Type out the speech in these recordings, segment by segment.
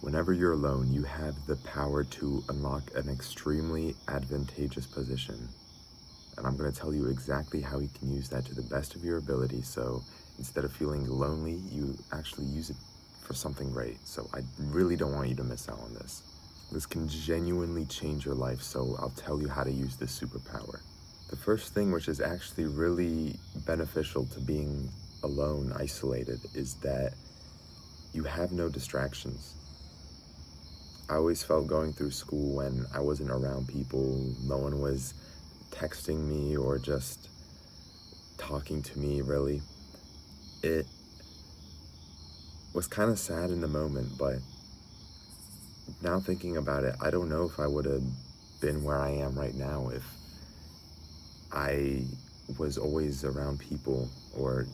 Whenever you're alone, you have the power to unlock an extremely advantageous position. And I'm going to tell you exactly how you can use that to the best of your ability, so instead of feeling lonely, you actually use it for something great. So I really don't want you to miss out on this. This can genuinely change your life, so I'll tell you how to use this superpower. The first thing, which is actually really beneficial to being alone, isolated, is that you have no distractions. I always felt going through school when I wasn't around people, no one was texting me or just talking to me, really. It was kind of sad in the moment, but now thinking about it, I don't know if I would have been where I am right now if I was always around people or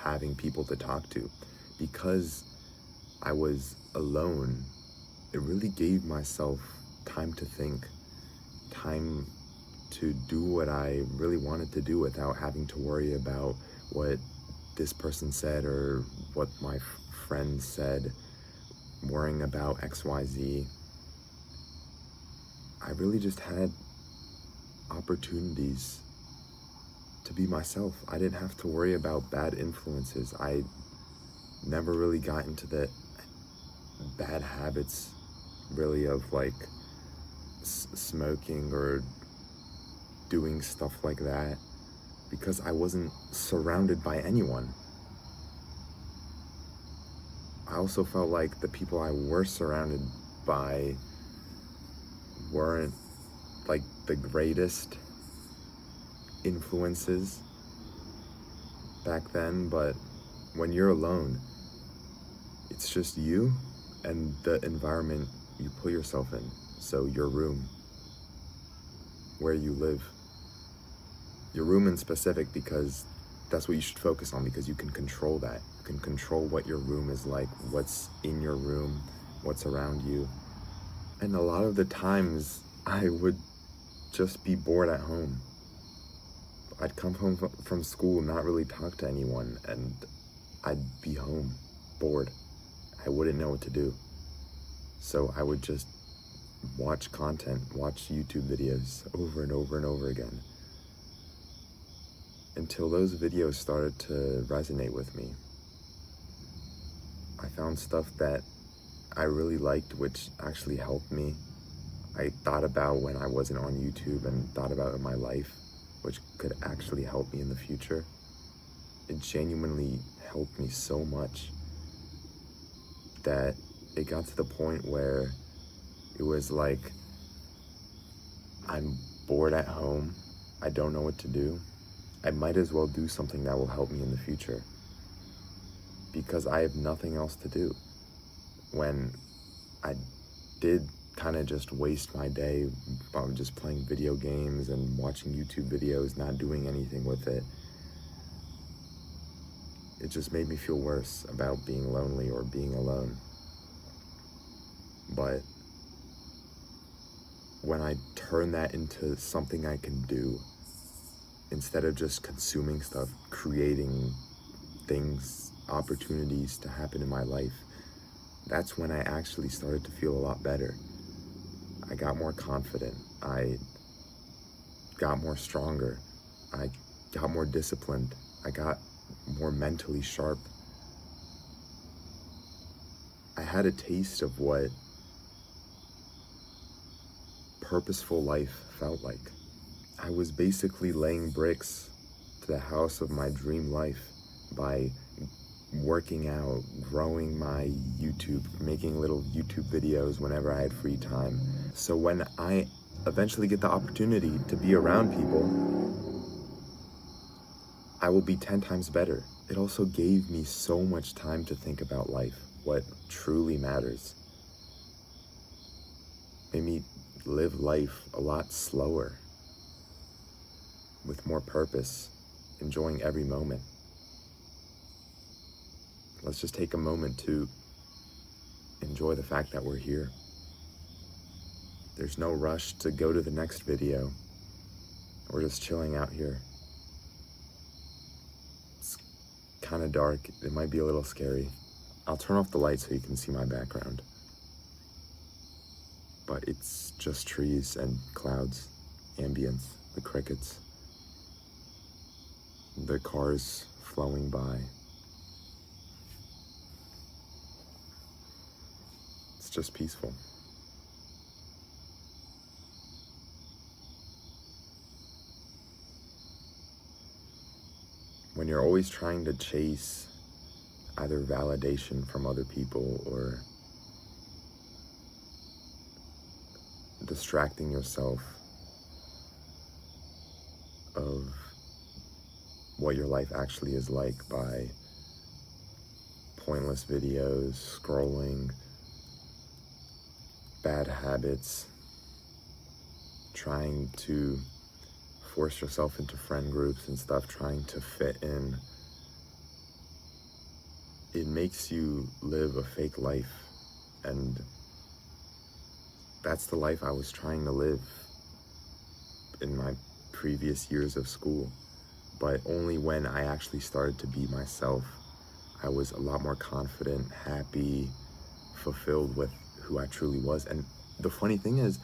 having people to talk to. Because I was alone, it really gave myself time to think, time to do what I really wanted to do without having to worry about what this person said or what my friends said, worrying about XYZ. I really just had opportunities to be myself. I didn't have to worry about bad influences. I never really got into the bad habits, really, of like smoking or doing stuff like that, because I wasn't surrounded by anyone. I also felt like the people I were surrounded by weren't like the greatest influences back then, but when you're alone, it's just you and the environment you put yourself in. So your room, where you live, your room in specific, because that's what you should focus on, because you can control that. You can control what your room is like, what's in your room, what's around you. And a lot of the times I would just be bored at home. I'd come home from school, not really talk to anyone, and I'd be home, bored. I wouldn't know what to do. So I would just watch content, watch YouTube videos over and over and over again, until those videos started to resonate with me. I found stuff that I really liked, which actually helped me. I thought about when I wasn't on YouTube and thought about in my life, which could actually help me in the future. It genuinely helped me so much that it got to the point where it was like, I'm bored at home, I don't know what to do. I might as well do something that will help me in the future, because I have nothing else to do. When I did kind of just waste my day just playing video games and watching YouTube videos, not doing anything with it, it just made me feel worse about being lonely or being alone. But when I turn that into something I can do, instead of just consuming stuff, creating things, opportunities to happen in my life, that's when I actually started to feel a lot better. I got more confident, I got more stronger, I got more disciplined, I got more mentally sharp. I had a taste of what purposeful life felt like. I was basically laying bricks to the house of my dream life by working out, growing my YouTube, making little YouTube videos whenever I had free time. So when I eventually get the opportunity to be around people, I will be 10 times better. It also gave me so much time to think about life, what truly matters. Made me live life a lot slower, with more purpose, enjoying every moment. Let's just take a moment to enjoy the fact that we're here. There's no rush to go to the next video. We're just chilling out here. It's kind of dark. It might be a little scary. I'll turn off the light so you can see my background. but it's just trees and clouds, ambience, the crickets, the cars flowing by. It's just peaceful. When you're always trying to chase either validation from other people or distracting yourself of what your life actually is like by pointless videos, scrolling, bad habits, trying to force yourself into friend groups and stuff, trying to fit in, it makes you live a fake life. And that's the life I was trying to live in my previous years of school. But only when I actually started to be myself, I was a lot more confident, happy, fulfilled with who I truly was. And the funny thing is,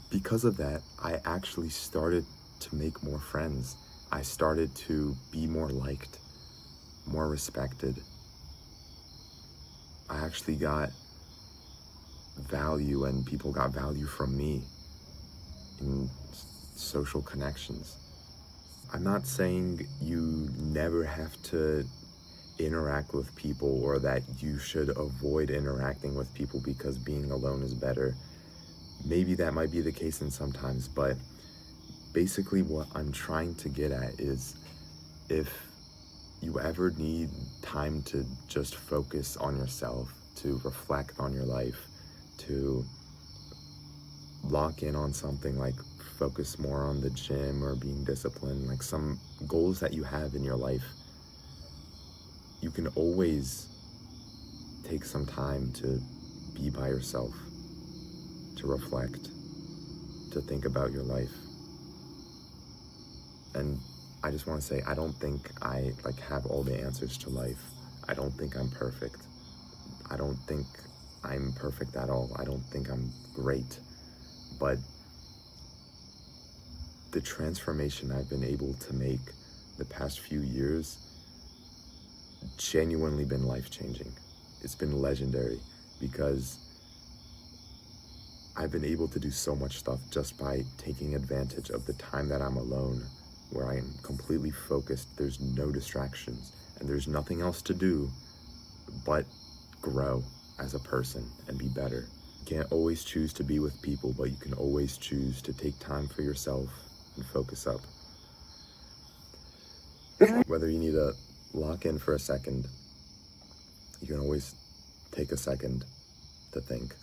because of that, I actually started to make more friends. I started to be more liked, more respected. I actually got value, and people got value from me in social connections. I'm not saying you never have to interact with people or that you should avoid interacting with people because being alone is better. Maybe that might be the case in sometimes, but basically what I'm trying to get at is, if you ever need time to just focus on yourself, to reflect on your life, to lock in on something, like focus more on the gym or being disciplined, like some goals that you have in your life, you can always take some time to be by yourself, to reflect, to think about your life. And I just want to say, I don't think I have all the answers to life. I don't think I'm perfect. I don't think I'm perfect at all. I don't think I'm great. But the transformation I've been able to make the past few years genuinely been life-changing. It's been legendary because I've been able to do so much stuff just by taking advantage of the time that I'm alone, where I am completely focused. There's no distractions and there's nothing else to do but grow as a person and be better. You can't always choose to be with people, but you can always choose to take time for yourself and focus up. Whether you need to lock in for a second, you can always take a second to think.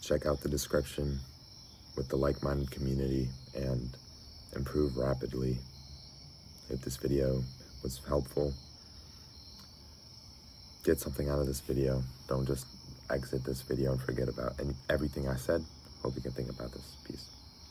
Check out the description with the like-minded community and improve rapidly. If this video was helpful, get something out of this video. Don't just exit this video and forget about everything I said. Hope you can think about this. Peace.